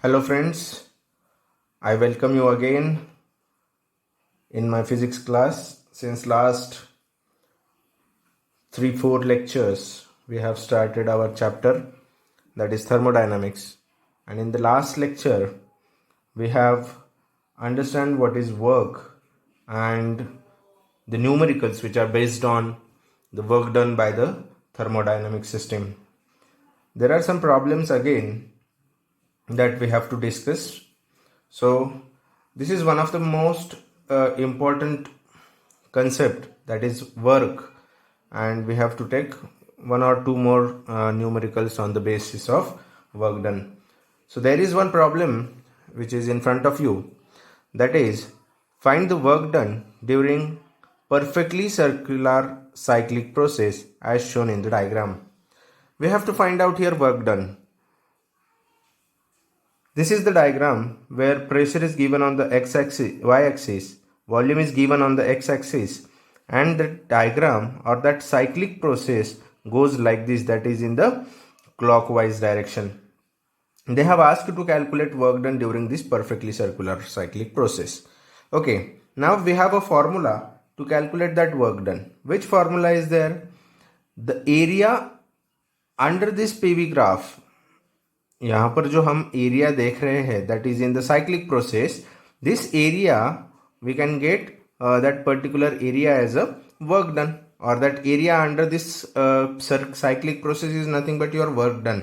Hello friends, I welcome you again in my physics class. Since last 3-4 lectures we have started our chapter, that is thermodynamics, and in the last lecture we have understand what is work and the numericals which are based on the work done by the thermodynamic system. There are some problems again that we have to discuss. So this is one of the most important concept, that is work, and we have to take one or two more numericals on the basis of work done. So there is one problem which is in front of you, that is find the work done during perfectly circular cyclic process as shown in the diagram. We have to find out here work done. This is the diagram where pressure is given on the x-axis, y-axis, volume is given on the x-axis, and the diagram or that cyclic process goes like this, that is in the clockwise direction. They have asked to calculate work done during this perfectly circular cyclic process. Okay, now we have a formula to calculate that work done. Which formula is there? The area under this PV graph, यहाँ पर जो हम area देख रहे हैं, that is in the cyclic process, this area we can get that particular area as a work done, or that area under this cyclic process is nothing but your work done.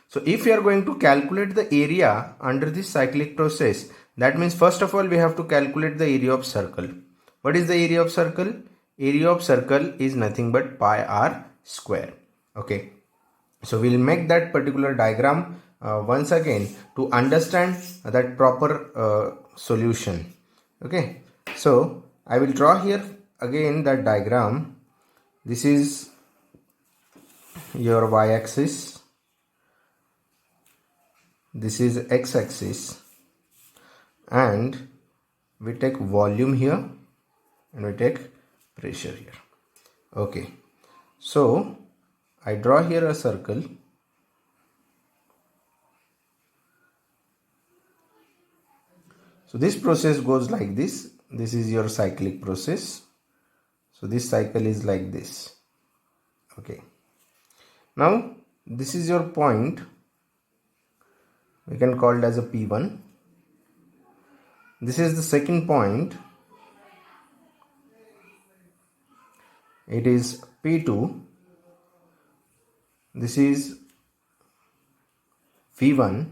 So if you are going to calculate the area under this cyclic process, that means first of all we have to calculate the area of circle. What is the area of circle? Area of circle is nothing but pi r square. Okay, so we'll make that particular diagram once again to understand that proper solution. Okay, so I will draw here again that diagram. This is your y-axis, this is x-axis, and we take volume here and we take pressure here. Okay, so I draw here a circle. So this process goes like this. This is your cyclic process. So this cycle is like this. Okay, now this is your point, we can call it as a P1. This is the second point, it is P2. This is V1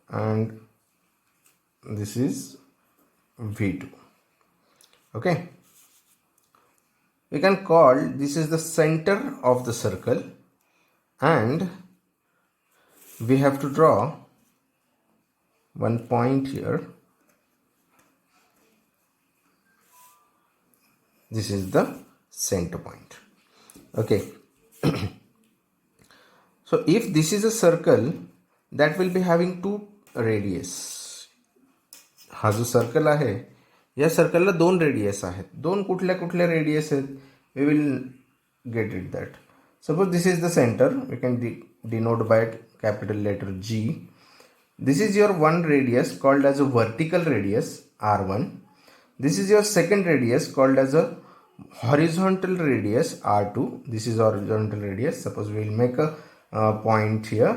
and this is V2. Okay, we can call this is the center of the circle, and we have to draw one point here. This is the center point. Okay, so if this is a circle, that will be having two radius. हा जो circle आहे, या सर्कलला दोन radius आहेत. दोन कुठल्या कुठल्या radius आहेत, we will get it that. Suppose this is the centre, we can denote by capital letter G. This is your one radius called as a vertical radius R1. This is your second radius called as a horizontal radius R2. This is horizontal radius. Suppose we will make a point here.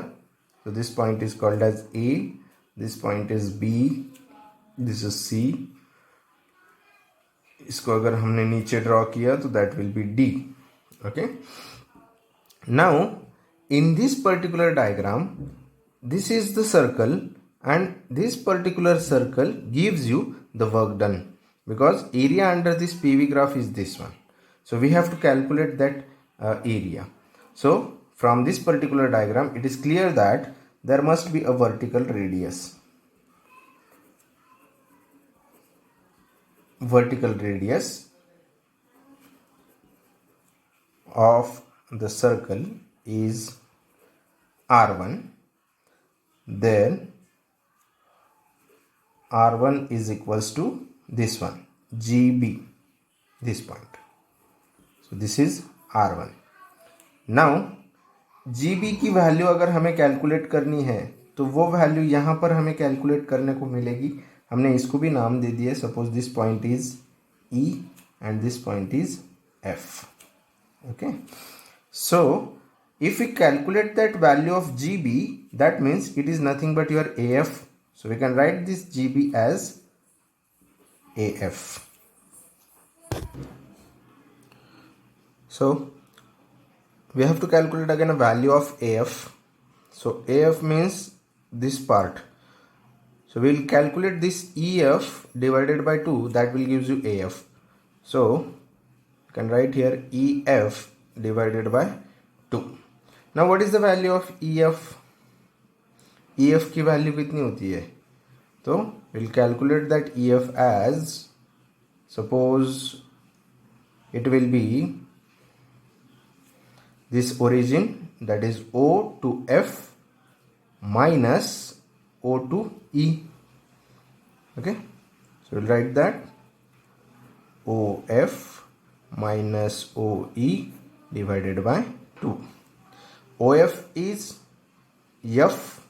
So this point is called as A. This point is B. This is C. इसको अगर हमने नीचे draw किया तो that will be D. Okay. Now in this particular diagram, this is the circle, and this particular circle gives you the work done, because area under this PV graph is this one. So we have to calculate that area. So from this particular diagram, it is clear that there must be a vertical radius. Vertical radius of the circle is R1. Then R1 is equals to this one, GB, this point. So this is R1. Now GB की value अगर हमें calculate करनी है तो वो value यहाँ पर हमें कैलकुलेट करने को मिलेगी. हमने इसको भी नाम दे दिया. Suppose this point is E and this point is F. Okay, so if we calculate that value of GB, that means it is nothing but your AF. So we can write this GB as AF. So we have to calculate again a value of AF. So AF means this part. So we will calculate this EF divided by 2, that will give you AF. So you can write here EF divided by 2. Now what is the value of EF? EF की value कितनी होती है? तो we'll calculate that EF as, suppose it will be this origin, that is O to F minus O to E. Okay, so we'll write that OF minus OE divided by 2. OF is F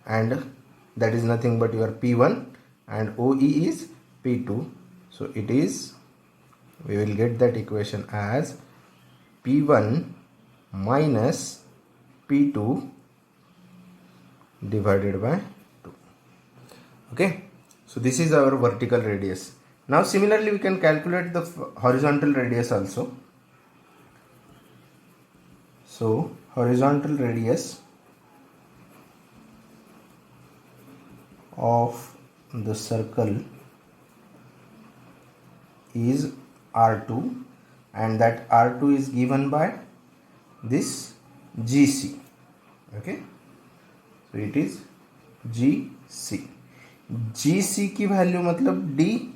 and that is nothing but your P1, and OE is P2. So it is, we will get that equation as P1 minus P2 divided by 2. Okay, so this is our vertical radius. Now similarly we can calculate the horizontal radius also. So horizontal radius of the circle is R2, and that R2 is given by this GC. Okay, so it is GC. GC की value मतलब D,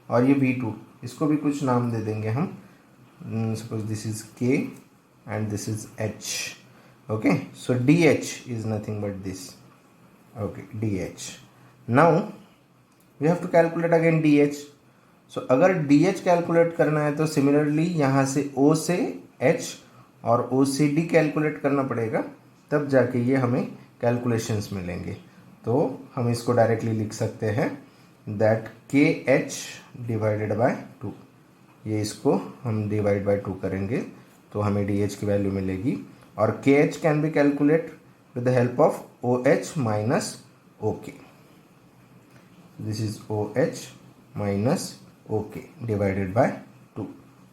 और ये V2, इसको भी कुछ नाम दे देंगे हम. Suppose this is K and this is H. Okay, so DH is nothing but this. Okay, DH. Now we have to calculate again DH. So अगर DH कैलकुलेट करना है तो सिमिलरली यहाँ से O से H और O से D calculate करना पड़ेगा, तब जाके ये हमें कैलकुलेशंस मिलेंगे. तो हम इसको डायरेक्टली लिख सकते हैं दैट KH डिवाइडेड बाय 2. ये इसको हम डिवाइड बाय 2 करेंगे तो हमें DH की वैल्यू मिलेगी. और KH can be calculate with the help of OH minus OK. This is OH minus OK divided by 2.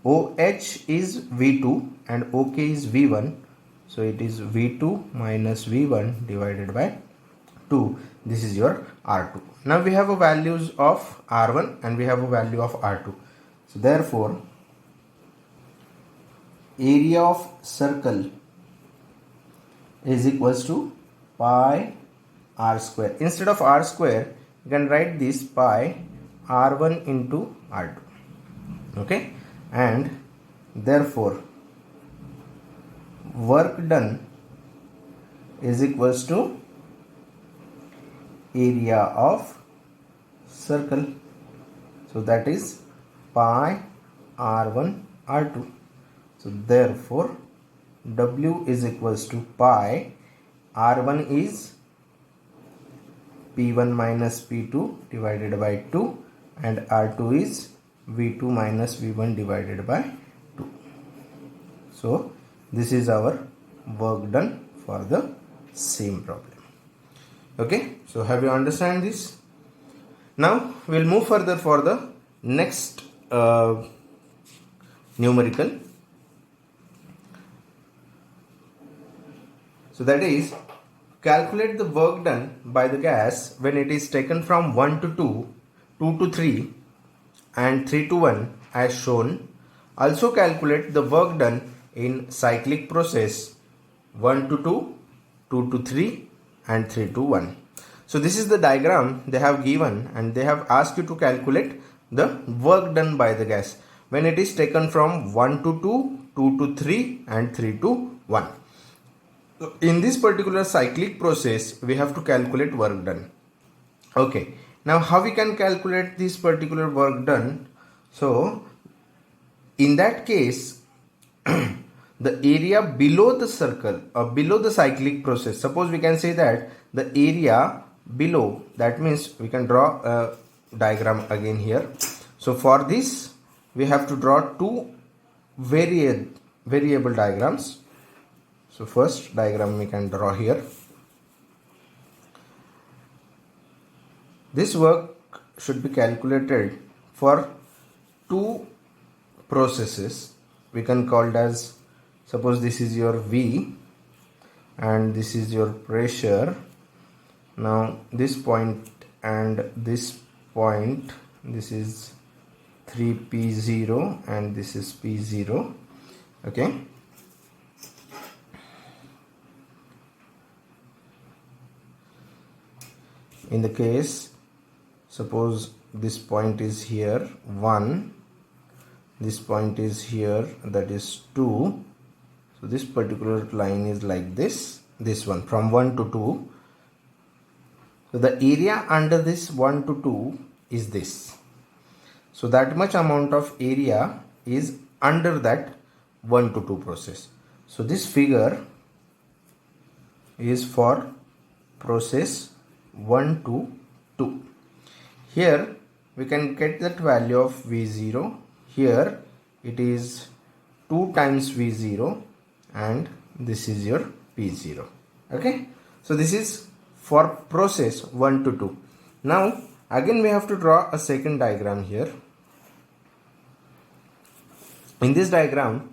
OH is V2 and OK is V1. So it is V2 minus V1 divided by 2. This is your R2. Now we have a values of R1 and we have a value of R2. So therefore area of circle is equals to pi R square. Instead of R square you can write this pi R1 into R2. Okay, and therefore work done is equals to area of circle. So that is pi R1 R2. So therefore W is equals to pi R1 is P1 minus P2 divided by 2 and R2 is V2 minus V1 divided by 2. So this is our work done for the same problem. Okay, so have you understand this? Now we'll move further for the next numerical. So that is, calculate the work done by the gas when it is taken from 1 to 2, 2 to 3 and 3 to 1 as shown. Also calculate the work done in cyclic process 1 to 2, 2 to 3 and 3 to 1. So this is the diagram they have given and they have asked you to calculate the work done by the gas when it is taken from 1 to 2, 2 to 3 and 3 to 1. So in this particular cyclic process we have to calculate work done. Okay, now how we can calculate this particular work done? So in that case the area below the circle or below the cyclic process. Suppose we can say that the area below, that means we can draw a diagram again here. So for this we have to draw two variable diagrams. So first diagram we can draw here. This work should be calculated for two processes. We can call it as, suppose this is your V and this is your pressure. Now this point and this point, this is 3P0 and this is P0. Okay, in the case, suppose this point is here 1, this point is here, that is 2. So this particular line is like this one from 1 to 2. So the area under this 1 to 2 is this. So that much amount of area is under that 1 to 2 process. So this figure is for process 1 to 2. Here we can get that value of V0. Here it is 2 times V0 and this is your P0. Okay, so this is for process 1 to 2. Now again we have to draw a second diagram here. In this diagram,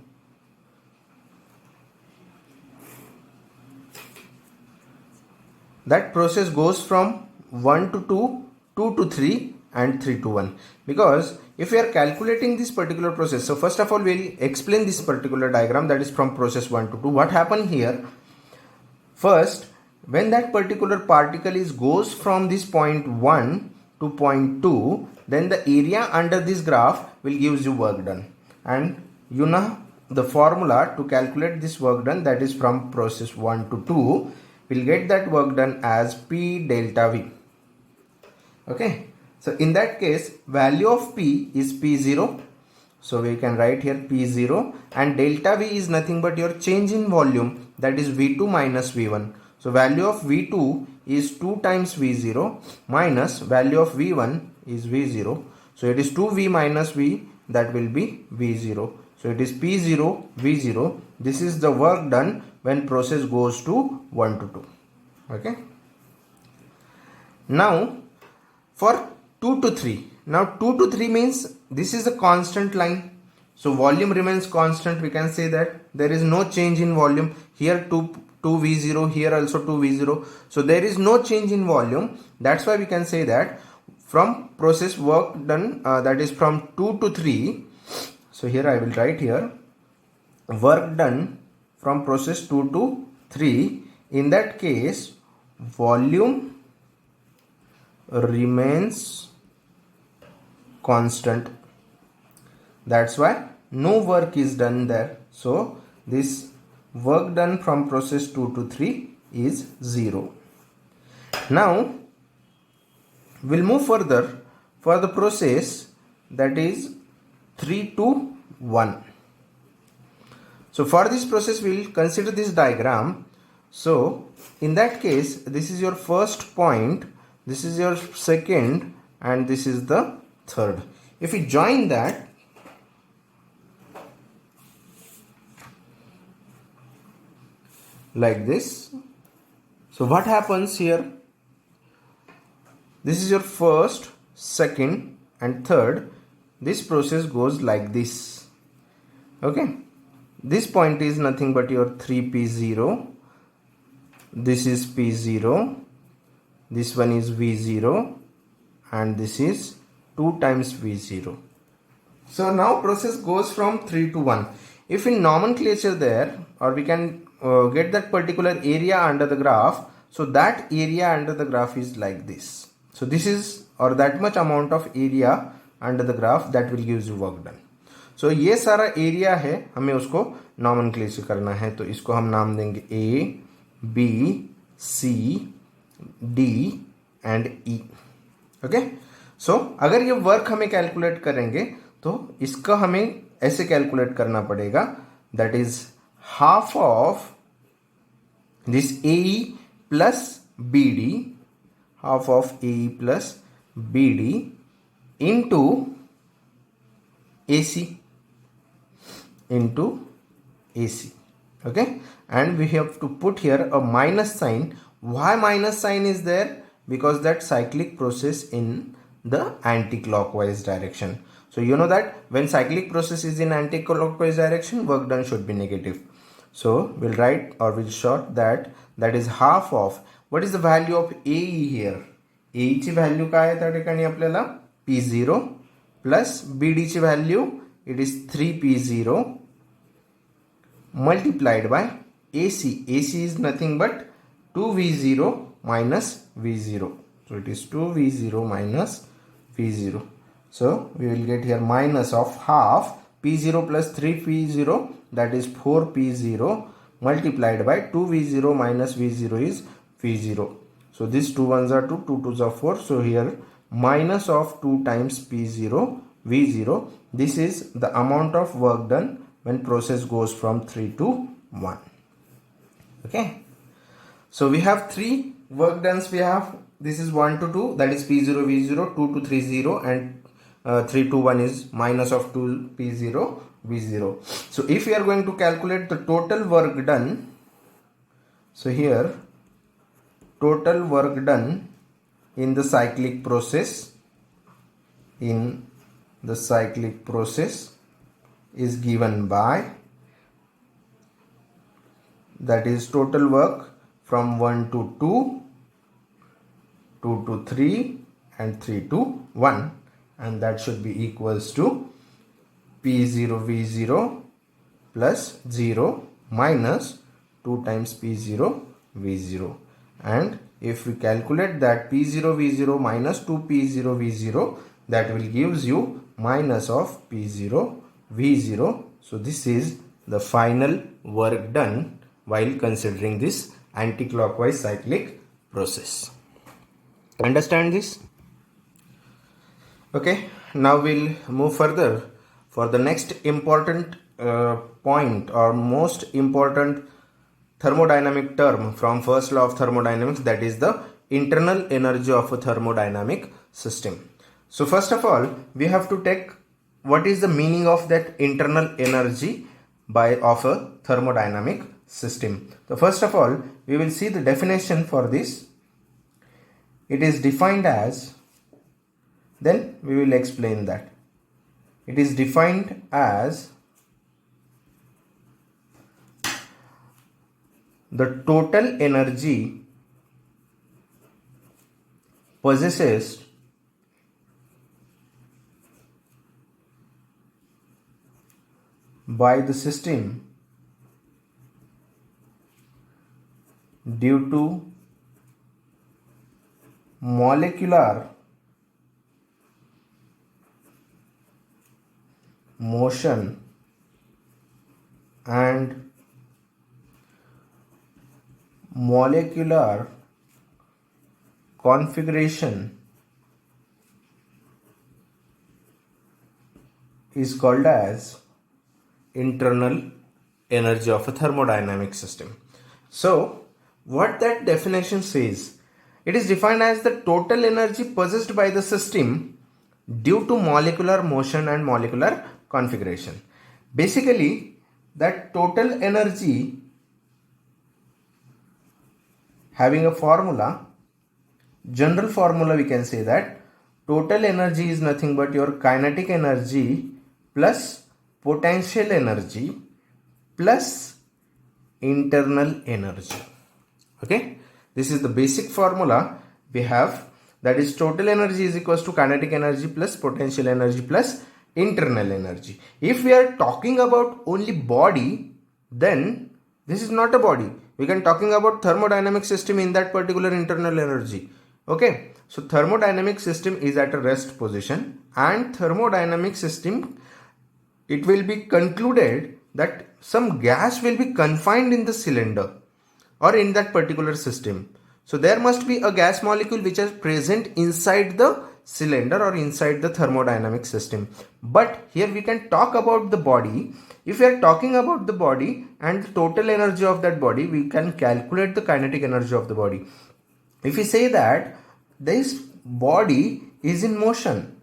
that process goes from 1 to 2, 2 to 3 and 3 to 1. Because if we are calculating this particular process, so first of all we'll explain this particular diagram, that is from process 1 to 2. What happened here? First, when that particular particle goes from this point 1 to point 2, then the area under this graph will give you work done. And you know the formula to calculate this work done, that is from process 1 to 2, we'll get that work done as P delta V. Okay, so in that case value of P is P0. So we can write here P0, and delta V is nothing but your change in volume, that is V2 minus V1. So value of V2 is 2 times V0 minus value of V1 is V0. So it is 2V minus V, that will be V0. So it is P0 V0. This is the work done when process goes to 1 to 2. Okay. Now for 2 to 3. Now 2 to 3 means this is a constant line. So volume remains constant. We can say that there is no change in volume. Here 2V0, here also 2V0. So there is no change in volume. That's why we can say that from process work done, that is from 2 to 3. So here I will write here work done from process 2 to 3. In that case volume remains constant. That's why no work is done there. So this work done from process 2 to 3 is 0. Now we'll move further for the process that is 3 to 1. So for this process we will consider this diagram. So in that case this is your first point, this is your second, and this is the third. If we join that, like this, so what happens here? This is your first, second and third. This process goes like this. Okay, this point is nothing but your 3P0, this is P0, this one is V0, and this is 2 times V0. So now process goes from 3 to 1. If in nomenclature there, or we can get that particular area under the graph, so that area under the graph is like this. So this is, or that much amount of area under the graph, that will give you work done. So ये सारा area है, हमें उसको nomenclature करना है, तो इसको हम नाम देंगे A, B, C, D and E. Okay, so अगर ये वर्क हमें कैलकुलेट करेंगे तो इसका हमें ऐसे कैलकुलेट करना पड़ेगा, that is half of this AE plus BD, half of AE plus BD into AC, okay, and we have to put here a minus sign. Why minus sign is there? Because that cyclic process in the anti-clockwise direction. So you know that when cyclic process is in anti-clockwise direction, work done should be negative. So we'll write, or we'll short that is half of, what is the value of AE here? AE ची value काय आहे त्या ठिकाणी आपल्याला? P0 plus BD ची value, it is 3P0 multiplied by AC. AC is nothing but 2V0 minus V0. So it is 2V0 minus V0. So we will get here minus of half P0 plus 3P0, that is 4P0 multiplied by 2V0 minus V0 is V0. So these 2 ones are 2, 2 2s are 4. So here minus of 2 times P0 V0. This is the amount of work done when process goes from 3 to 1. Okay. So we have 3 work dones. We have, this is 1 to 2, that is P0 V0, 2 to 3 0, and 3 to 1 is minus of 2 P0 V0. So if we are going to calculate the total work done, so here total work done in the cyclic process, is given by, that is total work from 1 to 2, 2 to 3, and 3 to 1, and that should be equals to P0 V0 plus 0 minus 2 times P0 V0. And if we calculate that P0 V0 minus 2 P0 V0, that will gives you minus of P0 V0. So this is the final work done while considering this anti-clockwise cyclic process. Understand this? Okay, now we'll move further for the next important point, or most important thermodynamic term from first law of thermodynamics, that is the internal energy of a thermodynamic system. So first of all, we have to take what is the meaning of that internal energy of a thermodynamic system. So first of all, we will see the definition for this. It is defined as, then we will explain that. It is defined as the total energy possessed by the system due to molecular motion and molecular configuration is called as internal energy of a thermodynamic system. So what that definition says, it is defined as the total energy possessed by the system due to molecular motion and molecular configuration. Basically, that total energy, having a formula, general formula, we can say that total energy is nothing but your kinetic energy plus potential energy plus internal energy. Okay, this is the basic formula we have, that is total energy is equals to kinetic energy plus potential energy plus internal energy. If we are talking about only body, then this is not a body. We can talking about thermodynamic system in that particular internal energy. Okay, so thermodynamic system is at a rest position, and thermodynamic system, it will be concluded that some gas will be confined in the cylinder or in that particular system. So there must be a gas molecule which is present inside the cylinder or inside the thermodynamic system. But here we can talk about the body. If we are talking about the body and the total energy of that body, we can calculate the kinetic energy of the body. If we say that this body is in motion,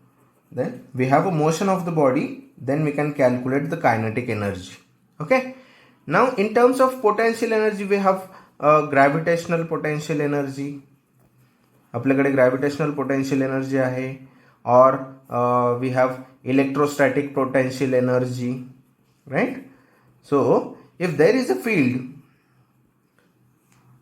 then we have a motion of the body, then we can calculate the kinetic energy. Okay. Now in terms of potential energy, we have gravitational potential energy. आपल्याकडे gravitational potential energy आहे, or we have electrostatic potential energy, right? So if there is a field,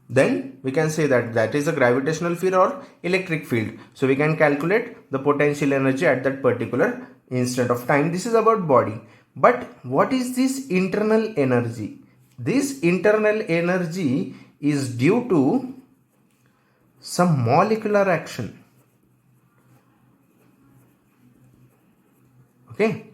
then we can say that that is a gravitational field or electric field. So we can calculate the potential energy at that particular instant of time. This is about body. But what is this internal energy? This internal energy is due to some molecular action. Okay.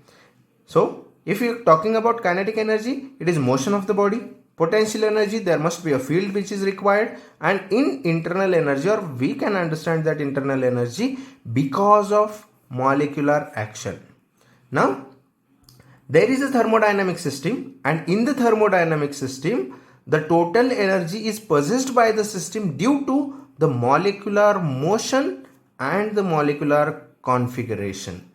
So if you are talking about kinetic energy, it is motion of the body. Potential energy, there must be a field which is required, and in internal energy, or we can understand that internal energy because of molecular action. Now there is a thermodynamic system, and in the thermodynamic system, the total energy is possessed by the system due to the molecular motion and the molecular configuration.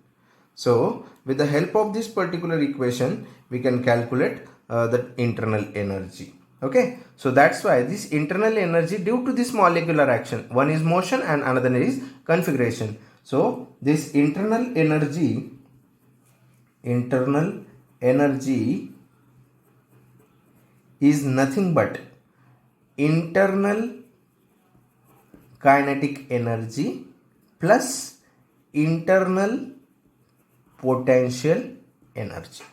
So with the help of this particular equation, we can calculate the internal energy. Okay, so that's why this internal energy due to this molecular action, one is motion and another is configuration. So this internal energy is nothing but internal kinetic energy plus internal potential energy.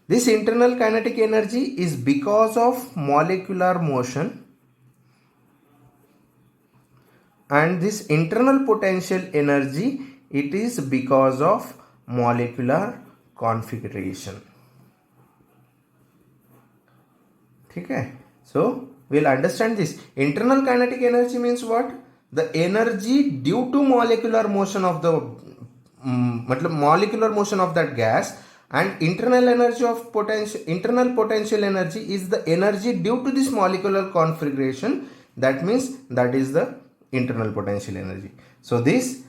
This internal kinetic energy is because of molecular motion, and this internal potential energy, it is because of molecular configuration. Okay, so we'll understand this. Internal kinetic energy means what? The energy due to molecular motion of the molecular motion of that gas, and internal energy of internal potential energy is the energy due to this molecular configuration. That means that is the internal potential energy. So this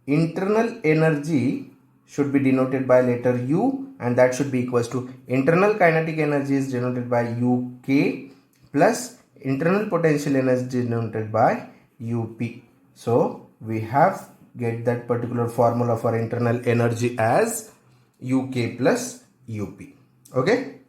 internal energy should be denoted by letter U, and that should be equals to internal kinetic energy is denoted by UK plus internal potential energy denoted by UP. So we have get that particular formula for internal energy as UK plus UP. Okay,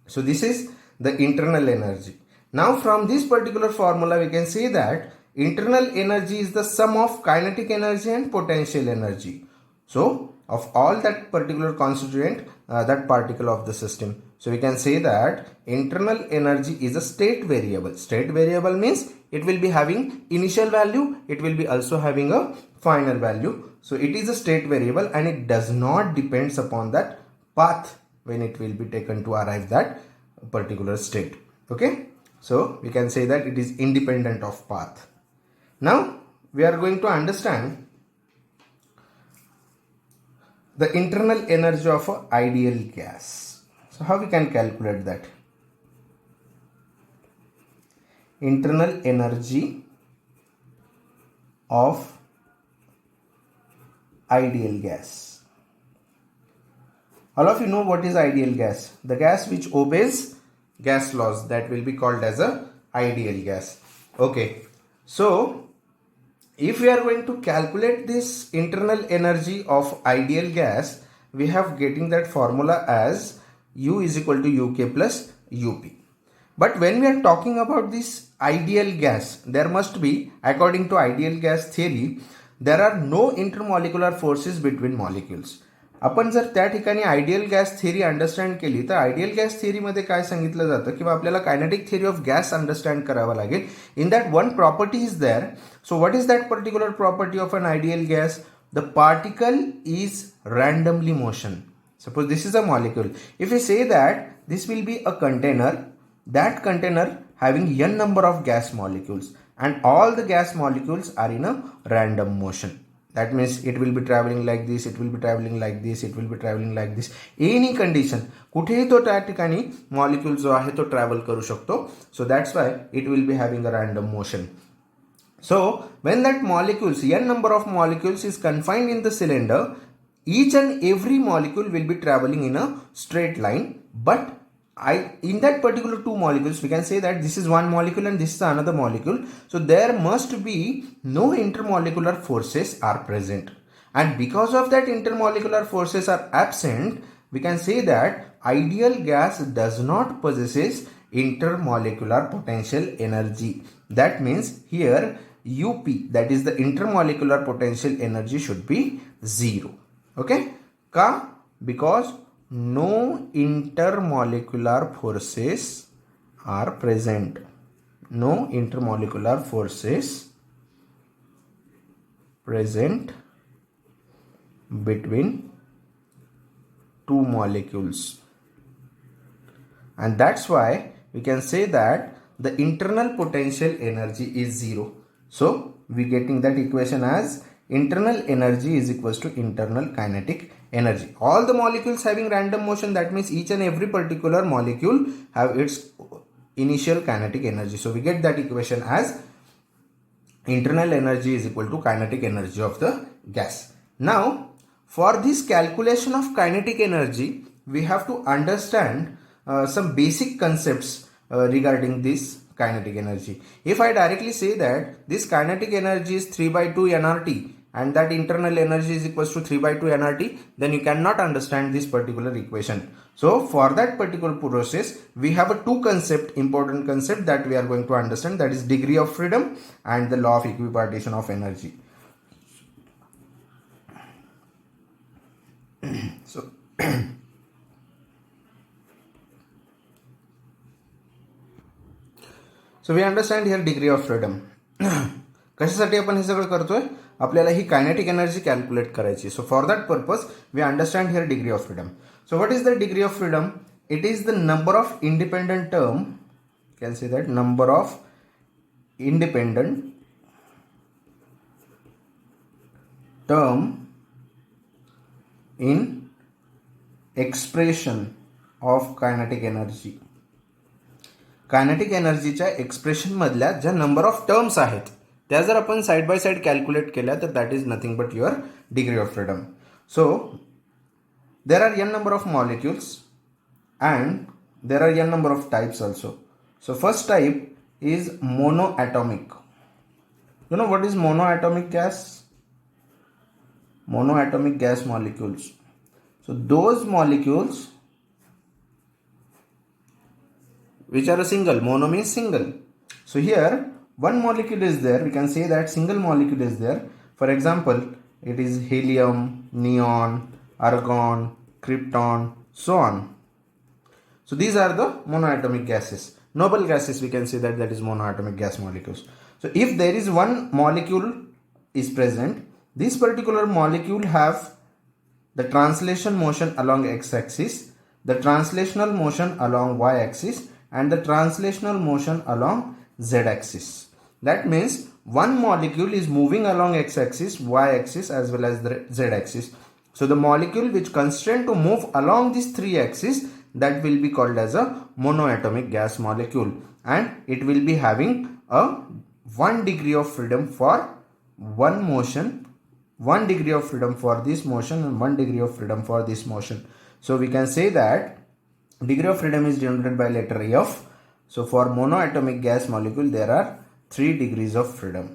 so this is the internal energy. Now from this particular formula we can say that internal energy is the sum of kinetic energy and potential energy. So of all that particular constituent, that particle of the system. So we can say that internal energy is a state variable. State variable means it will be having initial value, it will be also having a final value. So it is a state variable and it does not depends upon that path when it will be taken to arrive that particular state. Okay, so we can say that it is independent of path. Now we are going to understand the internal energy of an ideal gas. So how we can calculate that? Internal energy of ideal gas. All of you know what is ideal gas. The gas which obeys gas laws, that will be called as a ideal gas. Okay, so if we are going to calculate this internal energy of ideal gas, we have getting that formula as U is equal to UK plus UP. But when we are talking about this ideal gas, there must be, according to ideal gas theory, there are no intermolecular forces between molecules. आपण जर त्या ठिकाणी ideal gas theory understand केली तर ideal gas थिअरीमध्ये काय सांगितलं जातं किंवा आपल्याला kinetic theory of gas understand करावा लागेल. In that one property is there. So what is that particular property of an ideal gas? The particle is randomly motion. Suppose this is a molecule. If we say that this will be a container, that container having n number of gas molecules and all the gas molecules are in a random motion. that means it will be traveling like this, it will be traveling like this, it will be traveling like this. Any condition, कुठेही तो त्या ठिकाणी molecule जो आहे तो travel करू शकतो. So that's why it will be having a random motion. So when that molecules, n number of molecules is confined in the cylinder, each and every molecule will be traveling in a straight line, but in that particular two molecules we can say that this is one molecule and this is another molecule, so there must be no intermolecular forces are present, and because of that intermolecular forces are absent, we can say that ideal gas does not possesses intermolecular potential energy. That means here UP, that is the intermolecular potential energy, should be 0. Okay, ka? Because no intermolecular forces are present. No intermolecular forces present between two molecules, and that's why we can say that the internal potential energy is 0. So we getting that equation as internal energy is equals to internal kinetic energy. All the molecules having random motion, that means each and every particular molecule have its initial kinetic energy. So we get that equation as internal energy is equal to kinetic energy of the gas. Now for this calculation of kinetic energy, we have to understand some basic concepts regarding this kinetic energy. If I directly say that this kinetic energy is 3 by 2 nRT and that internal energy is equals to 3 by 2 nRT, then you cannot understand this particular equation. So for that particular process, we have a two important concept that we are going to understand, that is degree of freedom and the law of equipartition of energy. So we understand here degree of freedom. कशासाठी आपण हे सगळं करतोय, आपल्याला ही kinetic energy calculate करायची. So for that purpose we understand here degree of freedom. So what is the degree of freedom? It is the number of independent term, can say that number of independent term in expression of kinetic energy. Kinetic एनर्जीच्या expression मधल्या ज्या number of terms आहेत त्या जर आपण side by side calculate केल्या तर that is nothing but your degree of freedom. So there are n number of molecules and there are n number of types also. So first type is monoatomic. You know what is monoatomic gas? Monoatomic gas molecules. So those molecules which are a single, mono means single. So here one molecule is there, we can say that single molecule is there. For example, it is helium, neon, argon, krypton, so on. So these are the monoatomic gases. Noble gases, we can say that is monoatomic gas molecules. So if there is one molecule is present, this particular molecule have the translation motion along x-axis, the translational motion along y-axis, and the translational motion along z-axis. That means one molecule is moving along x-axis, y-axis as well as the z-axis. So the molecule which constrained to move along these three axes, that will be called as a monoatomic gas molecule, and it will be having a 1 degree of freedom for one motion, 1 degree of freedom for this motion and 1 degree of freedom for this motion. So we can say that degree of freedom is denoted by letter F. So for monoatomic gas molecule there are 3 degrees of freedom.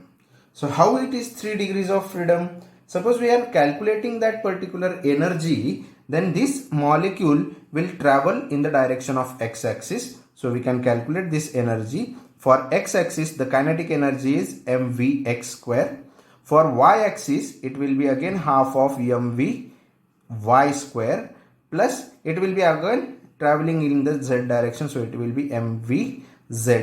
So how it is 3 degrees of freedom? Suppose we are calculating that particular energy, then this molecule will travel in the direction of x-axis. So we can calculate this energy. For x-axis the kinetic energy is mvx square. For y-axis, it will be again half of mv y square, plus it will be again traveling in the z direction, so it will be mv z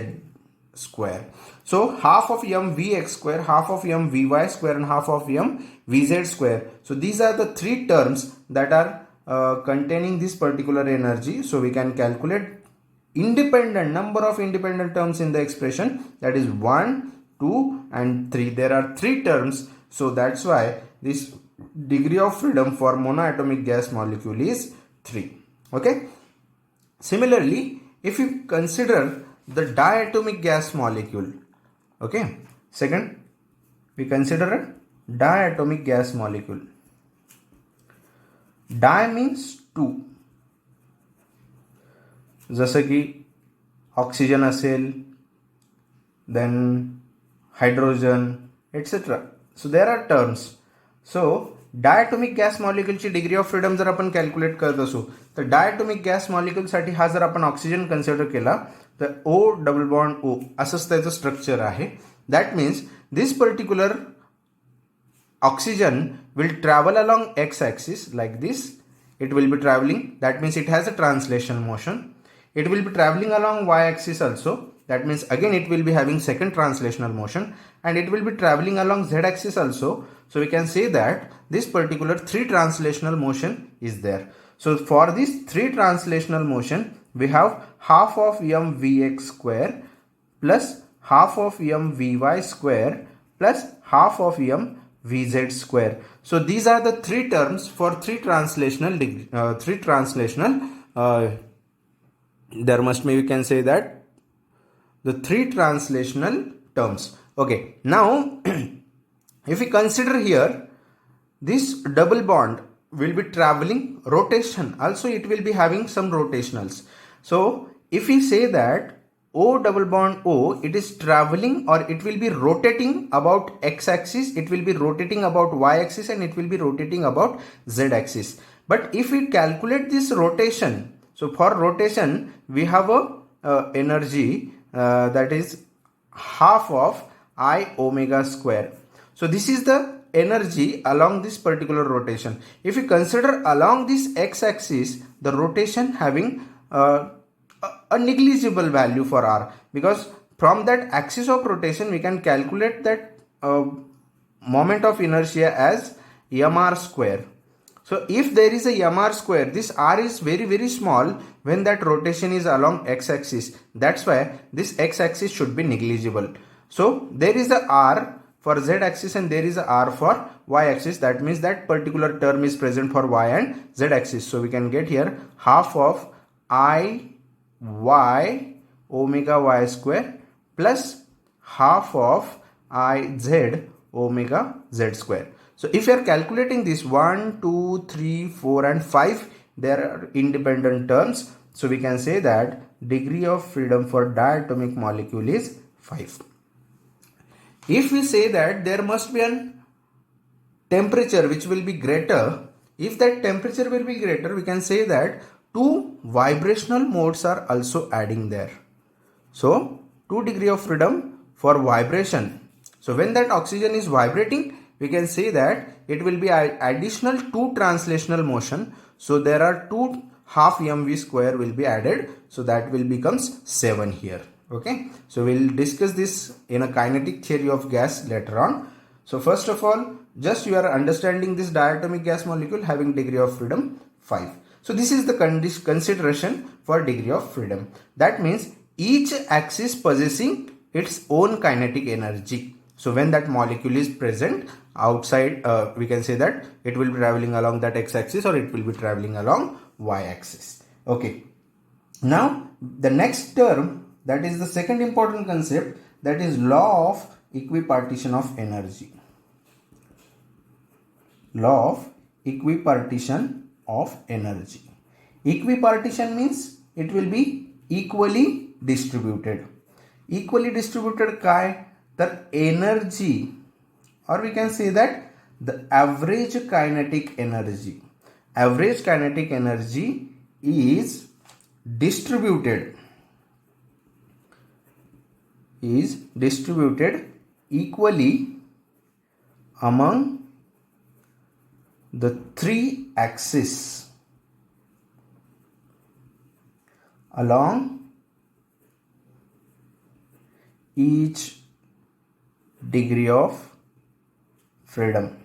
square. So half of mvx square, half of mvy square, and half of mvz square. So these are the three terms that are containing this particular energy. So we can calculate number of independent terms in the expression, that is 1, 2 and 3. There are 3 terms. So that's why this degree of freedom for monoatomic gas molecule is 3. Okay. Similarly, if you consider the diatomic gas molecule, okay, second we consider a diatomic gas molecule. Di means 2, जसं की oxygen असेल, then hydrogen, etc. So there are terms. So diatomic gas मॉलिक्युलची degree of freedom जर आपण calculate करत असू तर diatomic gas मॉलिक्युलसाठी हा जर आपण ऑक्सिजन कन्सिडर केला तर O डबल बॉन्ड O असंच त्याचं स्ट्रक्चर आहे. That means this particular oxygen will travel along x-axis like this. It will be traveling, that means it has a translational motion. It will be traveling along y-axis also, that means again it will be having second translational motion, and it will be traveling along z-axis also. So we can say that this particular 3 translational motion is there. So for this 3 translational motion we have half of mvx square plus half of mvy square plus half of vz square. So these are the 3 terms for 3 translational there must be, we can say that the 3 translational terms. Okay, now if we consider here this double bond will be traveling rotation, also it will be having some rotationals. So if we say that O double bond O, it is traveling or it will be rotating about x-axis, it will be rotating about y-axis, and it will be rotating about z-axis. But if we calculate this rotation, so for rotation we have a energy that is half of I omega square. So this is the energy along this particular rotation. If we consider along this x-axis, the rotation having a negligible value for r, because from that axis of rotation we can calculate that moment of inertia as mr square. So if there is a mr square, this r is very small when that rotation is along x-axis. That's why this x-axis should be negligible. So there is a r for z-axis and there is a r for y-axis. That means that particular term is present for y and z-axis. So we can get here half of I y omega y square plus half of I z omega z square. So if you are calculating this 1, 2, 3, 4 and 5, there are independent terms. So we can say that degree of freedom for diatomic molecule is 5. If we say that there must be an temperature which will be greater, if that temperature will be greater, we can say that 2 vibrational modes are also adding there. So 2 degree of freedom for vibration. So when that oxygen is vibrating, we can say that it will be additional 2 translational motion. So there are 2 half mv square will be added. So that will becomes 7 here. Okay. So we'll discuss this in a kinetic theory of gas later on. So first of all, just you are understanding this diatomic gas molecule having degree of freedom 5. So this is the consideration for degree of freedom. That means each axis possessing its own kinetic energy. So when that molecule is present outside, we can say that it will be traveling along that x-axis or it will be traveling along y-axis. Okay. Now the next term, that is the second important concept, that is law of equipartition of energy. Law of equipartition of energy. Equipartition means it will be equally distributed. Equally distributed काय तर energy, or we can say that the average kinetic energy. Average kinetic energy is distributed equally among the 3 axes along each degree of freedom.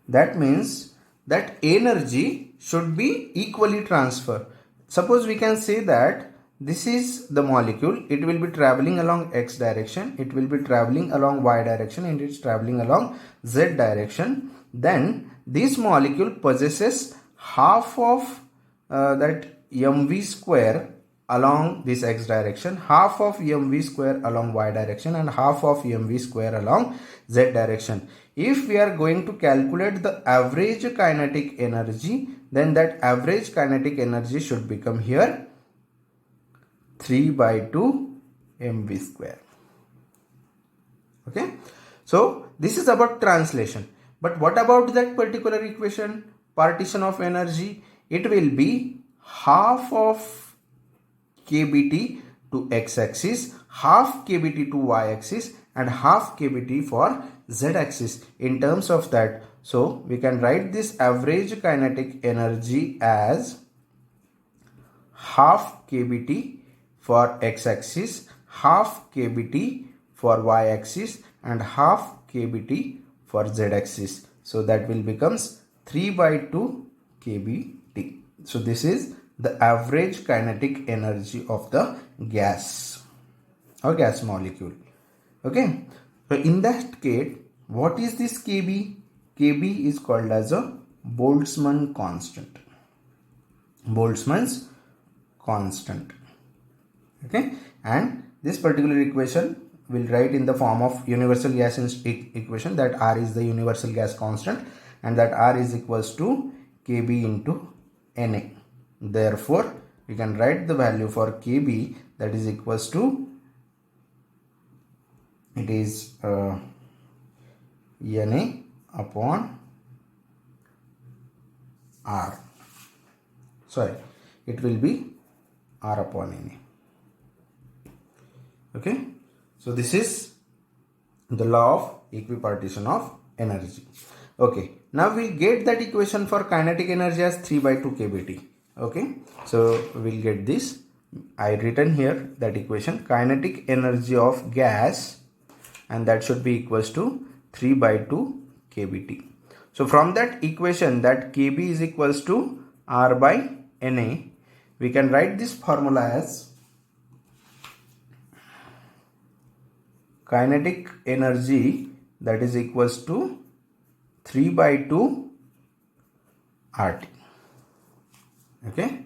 That means that energy should be equally transferred. Suppose we can say that this is the molecule. It will be traveling along x direction, it will be traveling along y direction, and it's traveling along z direction. Then this molecule possesses half of that mv square along this x direction, half of mv square along y direction, and half of mv square along z direction. If we are going to calculate the average kinetic energy, then that average kinetic energy should become here 3 by 2 mv square. Okay, so this is about translation. But what about that particular equation, partition of energy? It will be half of kBt to x-axis, half kBt to y-axis, and half kBt for z-axis. In terms of that, so we can write this average kinetic energy as half kBt for x-axis, half kBt for y-axis, and half kBt for z-axis. So that will becomes 3 by 2 kBt. So this is the average kinetic energy of the gas or gas molecule. Okay, so in that case, what is this kb? Kb is called as a Boltzmann constant. Boltzmann's constant. Okay, and this particular equation will write in the form of universal gas equation, that R is the universal gas constant and that R is equals to kb into Na. Therefore, we can write the value for kb, that is equals to, it is Na upon R. Sorry, it will be R upon Na. Okay, so this is the law of equipartition of energy. Okay, now we get that equation for kinetic energy as 3 by 2 kBt. Okay, so we'll get this. I written here that equation, kinetic energy of gas, and that should be equals to 3 by 2 kBt. So from that equation, that kb is equals to R by Na, we can write this formula as kinetic energy, that is equals to 3 by 2 RT. Okay,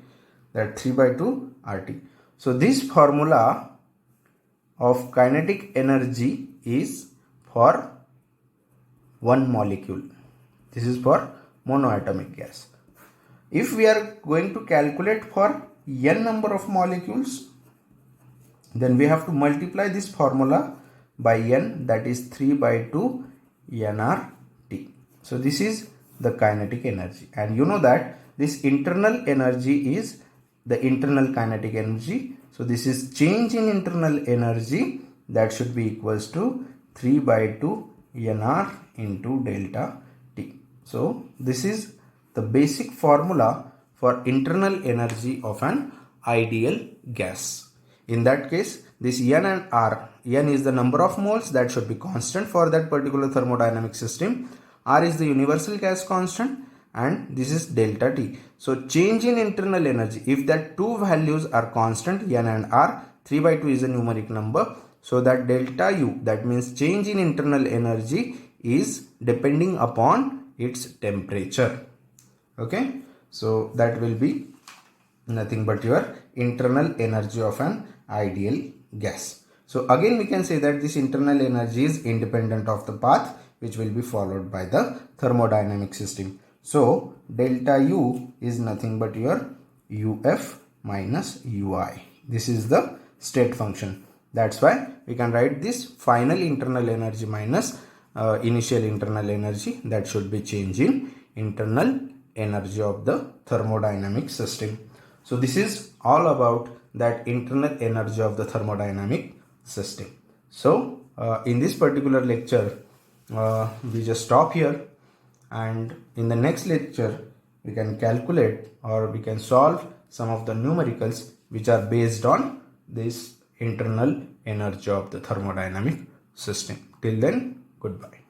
that 3 by 2 RT. So this formula of kinetic energy is for one molecule. This is for monoatomic gas. If we are going to calculate for n number of molecules, then we have to multiply this formula by n, that is 3 by 2 nRT. So this is the kinetic energy, and you know that this internal energy is the internal kinetic energy. So this is change in internal energy, that should be equals to 3 by 2 nR into delta T. So this is the basic formula for internal energy of an ideal gas. In that case, this n and R, n is the number of moles, that should be constant for that particular thermodynamic system. R is the universal gas constant, and this is delta T. So change in internal energy, if that two values are constant, n and R, 3 by 2 is a numeric number. So that delta U, that means change in internal energy, is depending upon its temperature. Okay, so that will be nothing but your internal energy of an ideal gas. So again we can say that this internal energy is independent of the path which will be followed by the thermodynamic system. So delta U is nothing but your UF minus UI. This is the state function. That's why we can write this final internal energy minus initial internal energy, that should be change in internal energy of the thermodynamic system. So this is all about that internal energy of the thermodynamic system. So in this particular lecture, we just stop here, and in the next lecture we can calculate or we can solve some of the numericals which are based on this internal energy of the thermodynamic system. Till then, goodbye.